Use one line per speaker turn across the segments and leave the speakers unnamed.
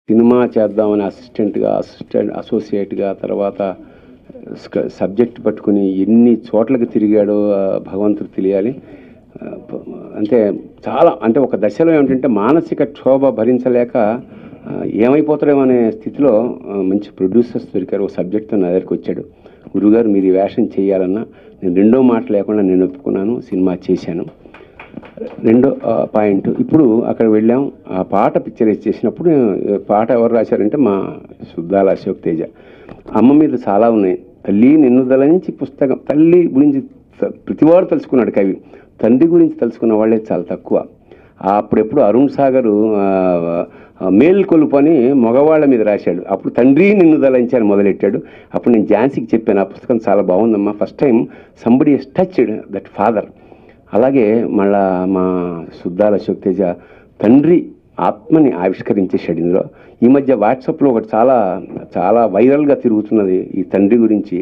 Cinema చేద్దామని అసోసియేట్గా తర్వాత subject పట్టుకుని ఎన్ని చోట్లకి తిరిగాడో భగవంతుడికి తెలియాలి. అంటే చాలా అంటే ఒక దశలో ఏమిటంటే మానసిక క్షోభ భరించలేక ఏమైపోతాడేమో అనే స్థితిలో మంచి ప్రొడ్యూసర్స్ దొరికారు. ఒక సబ్జెక్ట్తో నా దగ్గరికి వచ్చాడు. గురుగారు మీరు ఈ వేషం చేయాలన్నా నేను రెండో మాట లేకుండా నేను ఒప్పుకున్నాను, సినిమా చేశాను. రెండో పాయింట్, ఇప్పుడు అక్కడ వెళ్ళాం. ఆ పాట పిక్చరైజ్ చేసినప్పుడు పాట ఎవరు రాశారంటే మా సుద్దాల అశోక్ తేజ. అమ్మ మీద చాలా ఉన్నాయి. తల్లి నిన్నుదలని పుస్తకం. తల్లి గురించి ప్రతివాడు తెలుసుకున్నాడు కవి, తండ్రి గురించి తెలుసుకున్న వాళ్ళే చాలా తక్కువ. అప్పుడెప్పుడు అరుణ్ సాగరు మేల్కొలుపు అని మగవాళ్ళ మీద రాశాడు. అప్పుడు తండ్రి నిన్నుదలంచి అని మొదలెట్టాడు. అప్పుడు నేను ఝాన్సీకి చెప్పాను, ఆ పుస్తకం చాలా బాగుందమ్మా, first time somebody has touched that father. అలాగే మళ్ళా మా సుద్దాల అశోక్ తేజ తండ్రి ఆత్మని ఆవిష్కరించేశాడు ఇందులో. ఈ మధ్య వాట్సాప్లో ఒకటి చాలా చాలా వైరల్గా తిరుగుతున్నది ఈ తండ్రి గురించి.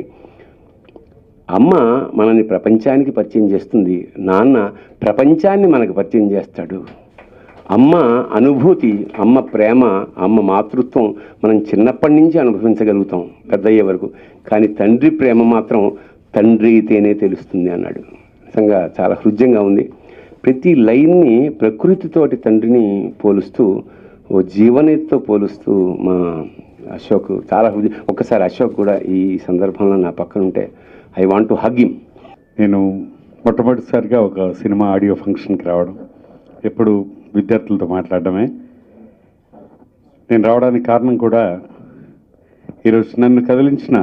అమ్మ మనల్ని ప్రపంచానికి పరిచయం చేస్తుంది, నాన్న ప్రపంచాన్ని మనకు పరిచయం చేస్తాడు. అమ్మ అనుభూతి, అమ్మ ప్రేమ, అమ్మ మాతృత్వం మనం చిన్నప్పటి నుంచి అనుభవించగలుగుతాం పెద్దయ్యే వరకు. కానీ తండ్రి ప్రేమ మాత్రం తండ్రి అయితేనే తెలుస్తుంది అన్నాడు. నిజంగా చాలా హృద్యంగా ఉంది. ప్రతి లైన్ని ప్రకృతితోటి తండ్రిని పోలుస్తూ, ఓ జీవనతో పోలుస్తూ మా అశోక్ చాలా ఒక్కసారి అశోక్ కూడా ఈ సందర్భంలో నా పక్కన ఉంటే I want to hug him.
నేను మొట్టమొదటిసారిగా ఒక సినిమా ఆడియో ఫంక్షన్కి రావడం, ఎప్పుడు విద్యార్థులతో మాట్లాడడమే. నేను రావడానికి కారణం కూడా ఈరోజు నన్ను కదిలించిన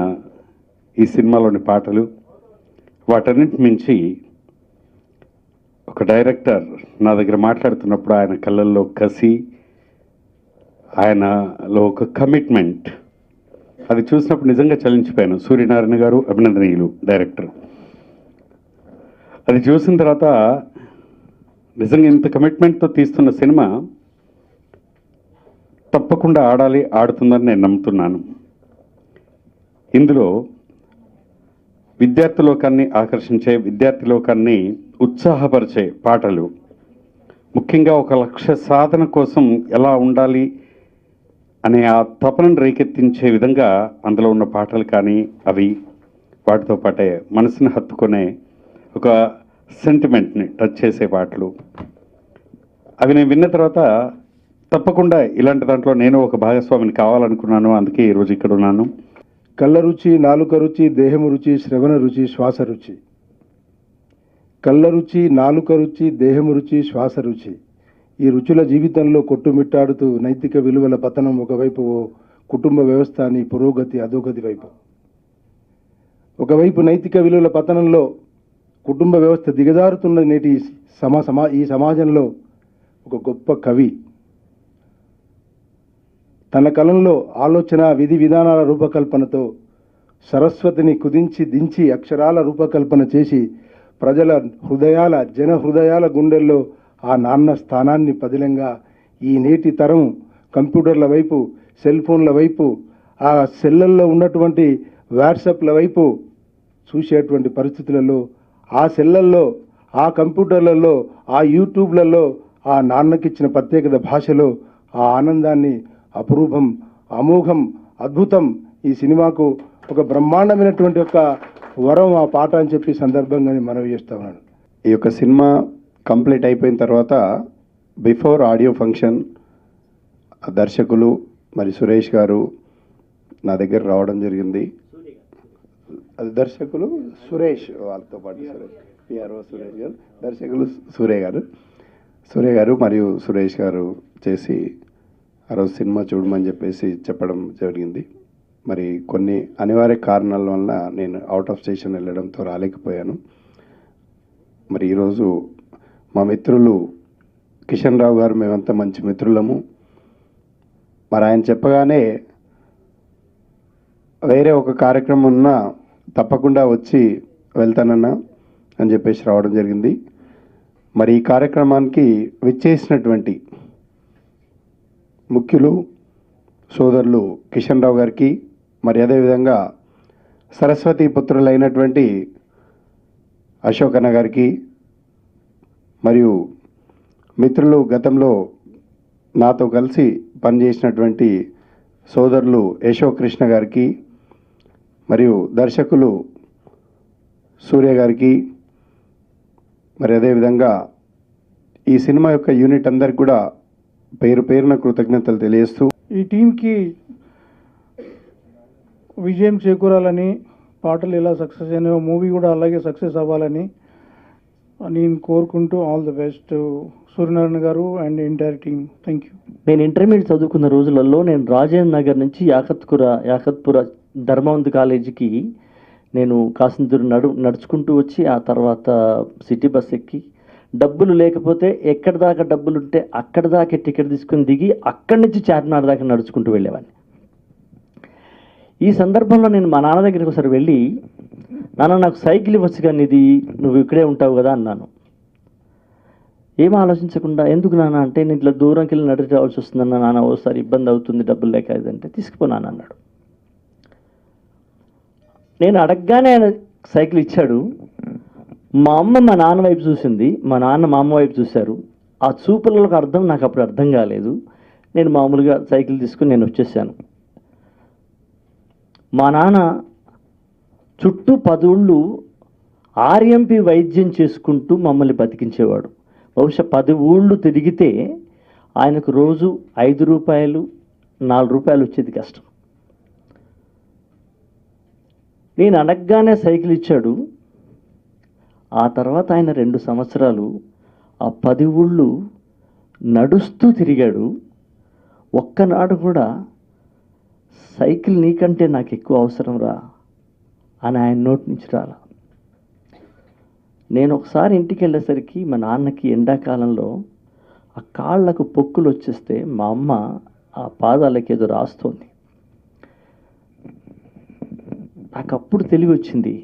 ఈ సినిమాలోని పాటలు. వాటన్నింటి మించి ఒక డైరెక్టర్ నా దగ్గర మాట్లాడుతున్నప్పుడు ఆయన కళ్ళల్లో కసి, ఆయనలో ఒక కమిట్మెంట్, అది చూసినప్పుడు నిజంగా చలించిపోయాను. సూర్యనారాయణ గారు అభినందనీయులు డైరెక్టర్. అది చూసిన తర్వాత నిజంగా ఇంత కమిట్మెంట్తో తీస్తున్న సినిమా తప్పకుండా ఆడాలి, ఆడుతుందని నేను నమ్ముతున్నాను. ఇందులో విద్యార్థి లోకాన్ని ఆకర్షించే, విద్యార్థి లోకాన్ని ఉత్సాహపరిచే పాటలు, ముఖ్యంగా ఒక లక్ష్య సాధన కోసం ఎలా ఉండాలి అనే ఆ తపనను రేకెత్తించే విధంగా అందులో ఉన్న పాటలు కానీ అవి వాటితో పాటే మనసుని హత్తుకునే ఒక సెంటిమెంట్ని టచ్ చేసే పాటలు, అవి నేను విన్న తర్వాత తప్పకుండా ఇలాంటి దాంట్లో నేను ఒక భాగస్వామిని కావాలనుకున్నాను. అందుకే ఈరోజు ఇక్కడ ఉన్నాను.
కళ్ళ రుచి, నాలుక రుచి, దేహము రుచి, శ్రవణ రుచి, శ్వాస రుచి. కళ్ళ రుచి, నాలుక రుచి, దేహము రుచి, శ్వాస రుచి. ఈ రుచుల జీవితంలో కొట్టుమిట్టాడుతూ నైతిక విలువల పతనం ఒకవైపు, కుటుంబ వ్యవస్థ అని పురోగతి అధోగతి వైపు. ఒకవైపు నైతిక విలువల పతనంలో కుటుంబ వ్యవస్థ దిగజారుతున్న నేటి ఈ సమాజంలో ఒక గొప్ప కవి తన కలంలో ఆలోచన, విధి విధానాల రూపకల్పనతో సరస్వతిని కుదించి దించి అక్షరాల రూపకల్పన చేసి ప్రజల హృదయాల, జన హృదయాల గుండెల్లో ఆ నాన్న స్థానాన్ని పదిలంగా ఈ నేటి తరం కంప్యూటర్ల వైపు, సెల్ ఫోన్ల వైపు, ఆ సెల్లల్లో ఉన్నటువంటి వాట్సాప్ల వైపు చూసేటువంటి పరిస్థితులలో, ఆ సెల్లల్లో, ఆ కంప్యూటర్లలో, ఆ యూట్యూబ్లలో ఆ నాన్నకిచ్చిన ప్రత్యేకత భాషలో ఆ ఆనందాన్ని అపురూపం, అమోఘం, అద్భుతం. ఈ సినిమాకు ఒక బ్రహ్మాండమైనటువంటి ఒక వరం ఆ పాట అని చెప్పి సందర్భంగా మనవి చేస్తా ఉన్నాను.
ఈ యొక్క సినిమా కంప్లీట్ అయిపోయిన తర్వాత బిఫోర్ ఆడియో ఫంక్షన్ దర్శకులు మరి సురేష్ గారు నా దగ్గర రావడం జరిగింది. అది దర్శకులు సురేష్, వాళ్ళతో పాటు పిఆర్ఓ సురేష్ గారు, దర్శకులు సూర్య గారు మరియు సురేష్ గారు చేసి ఆ రోజు సినిమా చూడమని చెప్పేసి చెప్పడం జరిగింది. మరి కొన్ని అనివార్య కారణాల వల్ల నేను అవుట్ ఆఫ్ స్టేషన్ వెళ్ళడంతో రాలేకపోయాను. మరి ఈరోజు మా మిత్రులు కిషన్ రావు గారు, మేమంతా మంచి మిత్రులము. మరి ఆయన చెప్పగానే వేరే ఒక కార్యక్రమం ఉన్నా తప్పకుండా వచ్చి వెళ్తానన్నా అని చెప్పేసి రావడం జరిగింది. మరి ఈ కార్యక్రమానికి విచ్చేసినటువంటి ముఖ్యులు సోదరులు కిషన్ రావు గారికి, మరి అదేవిధంగా సరస్వతి పుత్రులైనటువంటి అశోక్ అన్న గారికి, మరియు మిత్రులు గతంలో నాతో కలిసి పనిచేసినటువంటి సోదరులు యశోకృష్ణ గారికి మరియు దర్శకులు సూర్య గారికి, మరి అదేవిధంగా ఈ సినిమా యొక్క యూనిట్ అందరికి కూడా పేరు పేరున కృతజ్ఞతలు తెలియజేస్తూ
ఈ టీంకి విజయం చేకూరాలని, పాటలు ఎలా సక్సెస్ అయినాయో మూవీ కూడా అలాగే సక్సెస్ అవ్వాలని నేను కోరుకుంటూ ఆల్ ది బెస్ట్ సూర్యనారాయణ గారు and entire team. Thank you.
నేను ఇంటర్మీడియట్ చదువుకున్న రోజులలో నేను రాజేంద్ర నగర్ నుంచి యాకత్పుర ధర్మవంత్ కాలేజీకి నేను కాసింత దూరం నడుచుకుంటూ వచ్చి ఆ తర్వాత సిటీ బస్ ఎక్కి డబ్బులు లేకపోతే ఎక్కడి దాకా డబ్బులు ఉంటే అక్కడి దాకా టికెట్ తీసుకుని దిగి అక్కడి నుంచి చార్మినార్ దాకా నడుచుకుంటూ వెళ్ళేవాడిని. ఈ సందర్భంలో నేను మా నాన్న దగ్గరికి ఒకసారి వెళ్ళి, నాన్న నాకు సైకిల్ ఇవ్వచ్చు కానీ ఇది నువ్వు ఇక్కడే ఉంటావు కదా అన్నాను. ఏం ఆలోచించకుండా, ఎందుకు నాన్న అంటే నేను ఇట్లా దూరంకి వెళ్ళి నడిచి రావాల్సి వస్తుందన్న, నాన్న ఓసారి ఇబ్బంది అవుతుంది డబ్బులు లేక ఇదంటే తీసుకుపోనాను అన్నాడు. నేను అడగగానే ఆయన సైకిల్ ఇచ్చాడు. మా అమ్మ మా నాన్న వైపు చూసింది, మా నాన్న మా అమ్మ వైపు చూశారు. ఆ చూపులకు అర్థం నాకు అప్పుడు అర్థం కాలేదు. నేను మామూలుగా సైకిల్ తీసుకుని నేను వచ్చేసాను. మా నాన్న చుట్టూ 10 ఊళ్ళు ఆర్ఎంపీ వైద్యం చేసుకుంటూ మమ్మల్ని బతికించేవాడు. బహుశా 10 ఊళ్ళు తిరిగితే ఆయనకు రోజు 5 రూపాయలు 4 రూపాయలు వచ్చేది కష్టం. నేను అడగగానే సైకిల్ ఇచ్చాడు. ఆ తర్వాత ఆయన 2 సంవత్సరాలు ఆ 10 ఊళ్ళు నడుస్తూ తిరిగాడు. ఒక్కనాడు కూడా సైకిల్ నీకంటే నాకు ఎక్కువ అవసరం రా అని ఆయన నోటి నుంచి రాలా. నేను ఒకసారి ఇంటికి వెళ్ళేసరికి మా నాన్నకి ఎండాకాలంలో ఆ కాళ్ళకు పొక్కులు వచ్చేస్తే మా అమ్మ ఆ పాదాలకి ఏదో రాస్తోంది. నాకు అప్పుడు తెలివి వచ్చింది,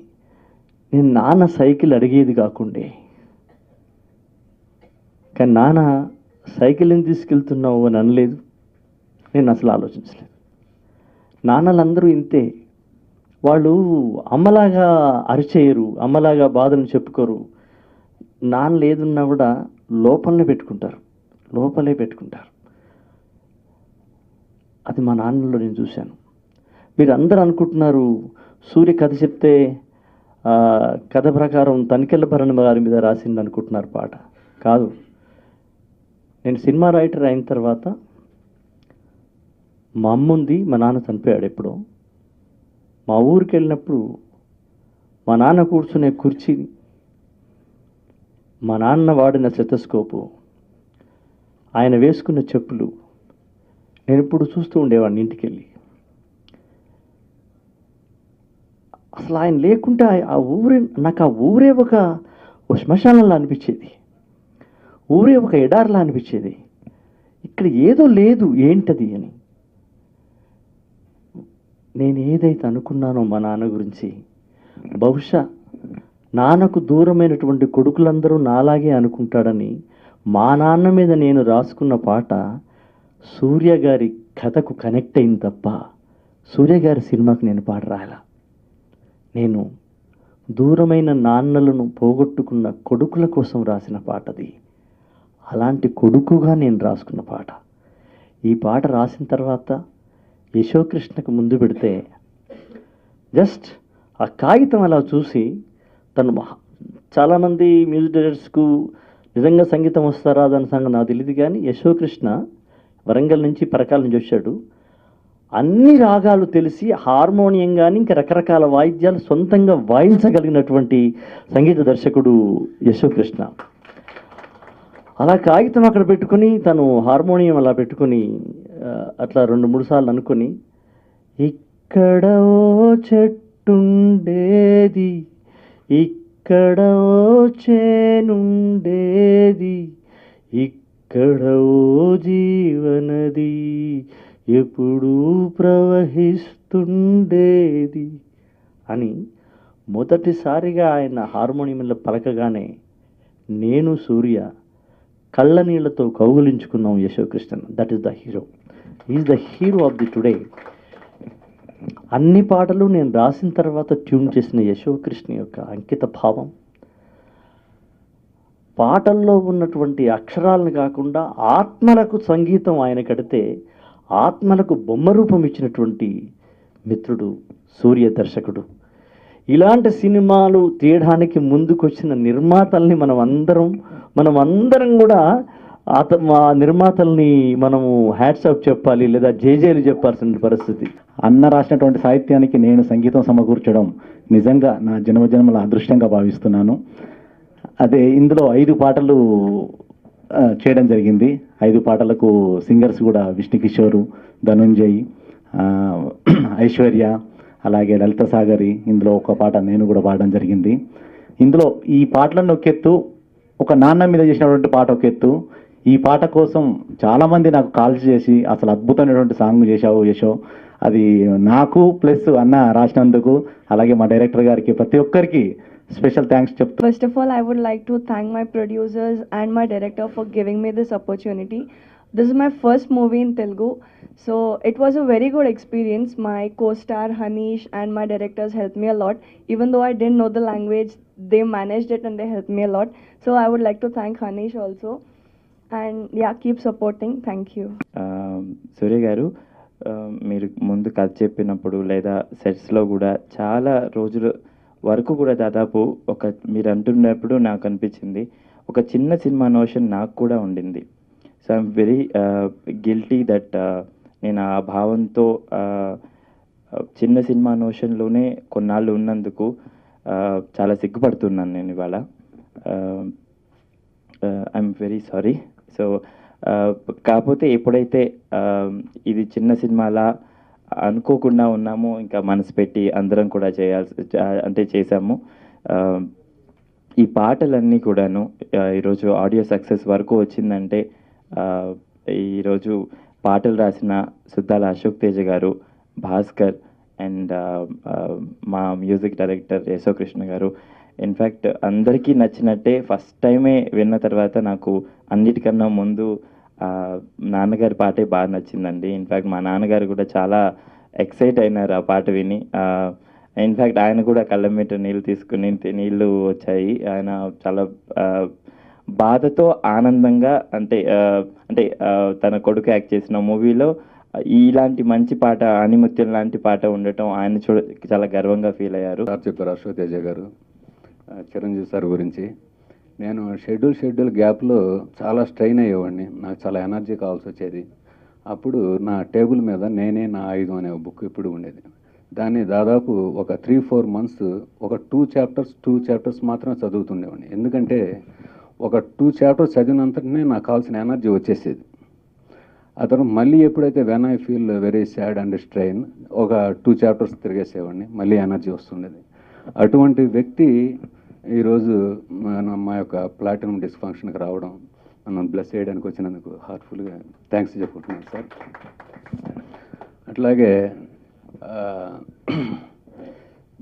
నేను నాన్న సైకిల్ అడిగేది కాకుండే. కానీ నాన్న సైకిల్ ఎందుకు తీసుకెళ్తున్నావు అని అనలేదు. నేను అసలు ఆలోచించలేదు. నాన్నలందరూ ఇంతే, వాళ్ళు అమ్మలాగా అరిచేయరు, అమ్మలాగా బాధను చెప్పుకోరు. నాన్న లేదున్నా కూడా లోపలే పెట్టుకుంటారు. అది మా నాన్నలో నేను చూశాను. మీరు అందరూ అనుకుంటున్నారు సూర్య కథ చెప్తే కథ ప్రకారం తనికెళ్ళ భరణి గారి మీద రాసింది అనుకుంటున్నారు. పాట కాదు. నేను సినిమా రైటర్ అయిన తర్వాత మా అమ్మ ఉంది, మా నాన్న చనిపోయాడు ఎప్పుడో. మా ఊరికి వెళ్ళినప్పుడు మా నాన్న కూర్చునే కుర్చీ, మా నాన్న వాడిన స్టెతస్కోపు, ఆయన వేసుకున్న చెప్పులు నేను ఇప్పుడు చూస్తూ ఉండేవాడిని ఇంటికి వెళ్ళి. అసలు ఆయన లేకుంటే నాకు ఆ ఊరే ఒక శ్మశానంలా అనిపించేది, ఊరే ఒక ఎడారిలా అనిపించేది. ఇక్కడ ఏదో లేదు, ఏంటది అని. నేను ఏదైతే అనుకున్నానో మా నాన్న గురించి, బహుశా నాన్నకు దూరమైనటువంటి కొడుకులందరూ నాలాగే అనుకుంటాడని మా నాన్న మీద నేను రాసుకున్న పాట సూర్య గారి కథకు కనెక్ట్ అయింది తప్ప సూర్య గారి సినిమాకు నేను పాట రాయాల. నేను దూరమైన నాన్నలను పోగొట్టుకున్న కొడుకుల కోసం రాసిన పాటది. అలాంటి కొడుకుగా నేను రాసుకున్న పాట. ఈ పాట రాసిన తర్వాత యశోకృష్ణకు ముందు పెడితే జస్ట్ ఆ కాగితం అలా చూసి, తను చాలామంది మ్యూజిక్ డైరెక్టర్స్కు నిజంగా సంగీతం వస్తారా దాని సంగతి నాకు తెలియదు. కానీ యశోకృష్ణ వరంగల్ నుంచి పరకాల నుంచి వచ్చాడు. అన్ని రాగాలు తెలిసి హార్మోనియం కానీ ఇంకా రకరకాల వాయిద్యాలు సొంతంగా వాయించగలిగినటువంటి సంగీత దర్శకుడు యశోకృష్ణ. అలా కాగితం అక్కడ పెట్టుకుని తను హార్మోనియం అలా పెట్టుకొని అట్లా 2-3 సార్లు అనుకొని, ఇక్కడ ఓ చెట్టుండేది, ఇక్కడ ఓ చేనుండేది, ఇక్కడ ఓ జీవనది ఎప్పుడూ ప్రవహిస్తుండేది అని మొదటిసారిగా ఆయన హార్మోనియంలో పలకగానే నేను సూర్య కళ్ళ నీళ్లతో కౌగులించుకున్నాం Yashokrishnan. That is the hero. Is the hero of the today. అన్ని పాటలు నేను రాసిన తర్వాత ట్యూన్ చేసిన యశోకృష్ణ యొక్క అంకిత భావం, పాటల్లో ఉన్నటువంటి అక్షరాలను కాకుండా ఆత్మలకు సంగీతం ఆయన కడితే ఆత్మలకు బొమ్మ రూపం ఇచ్చినటువంటి మిత్రుడు సూర్య దర్శకుడు. ఇలాంటి సినిమాలు తీయడానికి ముందుకొచ్చిన నిర్మాతల్ని మనం అందరం కూడా మా నిర్మాతల్ని మనము హ్యాట్స్ ఆఫ్ చెప్పాలి, లేదా జేజేలు చెప్పాల్సిన పరిస్థితి.
అన్న రాసినటువంటి సాహిత్యానికి నేను సంగీతం సమకూర్చడం నిజంగా నా జన్మజన్మల అదృష్టంగా భావిస్తున్నాను. అదే ఇందులో 5 పాటలు చేయడం జరిగింది. 5 పాటలకు సింగర్స్ కూడా విష్ణుకిషోరు, ధనుంజయ్, ఐశ్వర్య, అలాగే లలిత సాగరి. ఇందులో ఒక పాట నేను కూడా పాడడం జరిగింది. ఇందులో ఈ పాటలను ఒక ఎత్తు, ఒక నాన్న మీద చేసినటువంటి పాట ఒక ఎత్తు. ఈ పాట కోసం చాలామంది నాకు కాల్స్ చేసి అసలు అద్భుతమైనటువంటి సాంగ్ చేశావు యశో, అది నాకు ప్లస్ అన్న రాసినందుకు, అలాగే మా డైరెక్టర్ గారికి, ప్రతి ఒక్కరికి స్పెషల్ థ్యాంక్స్ చెప్తాను.
First of all, I would like to thank my producers and my director for giving me this opportunity. This is my first movie in Telugu, so it was a very good experience. My co-star Hanish and my directors helped me a lot. Even though I didn't know the language, they managed it and they helped me a lot. So I would like to thank Hanish also. And yeah, keep supporting. Thank you.
సూర్య గారు, మీరు ముందు కథ చెప్పినప్పుడు లేదా సెట్స్లో కూడా చాలా రోజుల వరకు కూడా దాదాపు మీరు అంటున్నప్పుడు నాకు అనిపించింది ఒక చిన్న సినిమా నోషన్ నాకు కూడా ఉండింది. So I'm very guilty that నేను ఆ భావంతో చిన్న సినిమా నోషన్లోనే కొన్నాళ్ళు ఉన్నందుకు చాలా సిగ్గుపడుతున్నాను నేను ఇవాళ. I'm very sorry. సో కాకపోతే ఎప్పుడైతే ఇది చిన్న సినిమాలా అనుకోకుండా ఉన్నామో, ఇంకా మనసు పెట్టి అందరం కూడా చేసాము. ఈ పాటలన్నీ కూడాను ఈరోజు ఆడియో సక్సెస్ వరకు వచ్చిందంటే ఈరోజు పాటలు రాసిన సుద్దాల అశోక్ తేజ గారు, భాస్కర్ అండ్ మా మ్యూజిక్ డైరెక్టర్ యశోకృష్ణ గారు. ఇన్ఫ్యాక్ట్ అందరికీ నచ్చినట్టే ఫస్ట్ టైమే విన్న తర్వాత నాకు అన్నిటికన్నా ముందు నాన్నగారి పాటే బాగా నచ్చిందండి. ఇన్ఫ్యాక్ట్ మా నాన్నగారు కూడా చాలా ఎక్సైట్ అయినారు ఆ పాట విని. ఇన్ఫ్యాక్ట్ ఆయన కూడా కళ్ళ మీద నీళ్ళు వచ్చాయి. ఆయన చాలా బాధతో ఆనందంగా అంటే తన కొడుకు యాక్ట్ చేసిన మూవీలో ఇలాంటి మంచి పాట, ఆణిముత్యం లాంటి పాట ఉండటం ఆయన చాలా గర్వంగా ఫీల్ అయ్యారు.
సార్ చెప్పారు అశోక్ తేజ గారు చిరంజీవి సార్ గురించి. నేను షెడ్యూల్ గ్యాప్లో చాలా స్ట్రెయిన్ అయ్యేవాడిని, నాకు చాలా ఎనర్జీ కావాల్సి వచ్చేది. అప్పుడు నా టేబుల్ మీద నేనే నా ఆయుధం అనే బుక్ ఇప్పుడు ఉండేది. దాన్ని దాదాపు ఒక 3-4 months ఒక 2 chapters మాత్రం చదువుతుండేవాడిని. ఎందుకంటే ఒక 2 chapters చదివినంతనే నాకు కావాల్సిన ఎనర్జీ వచ్చేసేది. ఆ తర్వాత మళ్ళీ ఎప్పుడైతే when I feel very sad and strain ఒక 2 chapters తిరిగేసేవాడిని, మళ్ళీ ఎనర్జీ వస్తుండేది. అటువంటి వ్యక్తి ఈరోజు మా యొక్క ప్లాటినం డిస్క్ ఫంక్షన్కి రావడం, నన్ను బ్లెస్ చేయడానికి వచ్చినందుకు హార్ట్ఫుల్గా థ్యాంక్స్ చెప్పుకుంటున్నాను సార్. అట్లాగే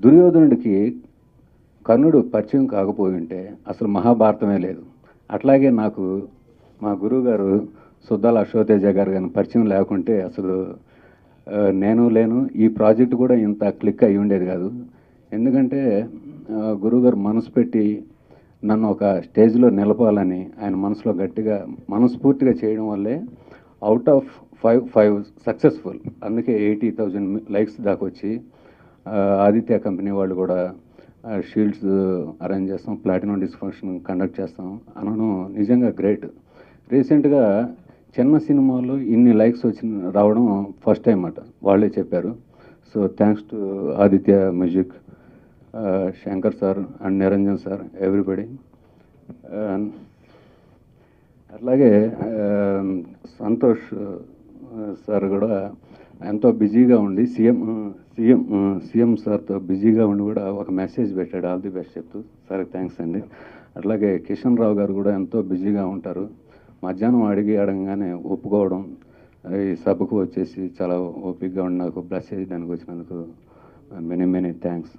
దుర్యోధనుడికి కర్ణుడు పరిచయం కాకపోయి ఉంటే అసలు మహాభారతమే లేదు. అట్లాగే నాకు మా గురువు గారు సుద్దాల అశోక్ తేజ గారు కానీ పరిచయం లేకుంటే అసలు నేను లేను, ఈ ప్రాజెక్ట్ కూడా ఇంత క్లిక్ అయ్యి ఉండేది కాదు. ఎందుకంటే గురువుగారు మనసు పెట్టి నన్ను ఒక స్టేజ్లో నిలపాలని ఆయన మనసులో గట్టిగా మనస్ఫూర్తిగా చేయడం వల్లే అవుట్ ఆఫ్ 5 సక్సెస్ఫుల్. అందుకే 80,000 likes దాకా వచ్చి ఆదిత్య కంపెనీ వాళ్ళు కూడా షీల్డ్స్ అరేంజ్ చేస్తాం, ప్లాటినం డిస్క్ ఫంక్షన్ కండక్ట్ చేస్తాం అనడం నిజంగా గ్రేట్. రీసెంట్గా చిన్న సినిమాలో ఇన్ని లైక్స్ రావడం ఫస్ట్ టైం అట, వాళ్ళే చెప్పారు. So thanks to Aditya music, Shankar sir and Niranjan sir, everybody. అట్లాగే సంతోష్ సార్ కూడా ఎంతో బిజీగా ఉండి సీఎం సార్తో బిజీగా ఉండి కూడా ఒక మెసేజ్ పెట్టాడు, ఆల్ ది బెస్ట్ చెప్తూ. సార్ థ్యాంక్స్ అండి. అట్లాగే కిషన్ రావు గారు కూడా ఎంతో బిజీగా ఉంటారు. మధ్యాహ్నం అడగగానే ఒప్పుకోవడం, ఈ సభకు వచ్చేసి చాలా ఓపికగా ఉండి నాకు బ్లెస్ చేయడానికి వచ్చినందుకు మెనీ థ్యాంక్స్.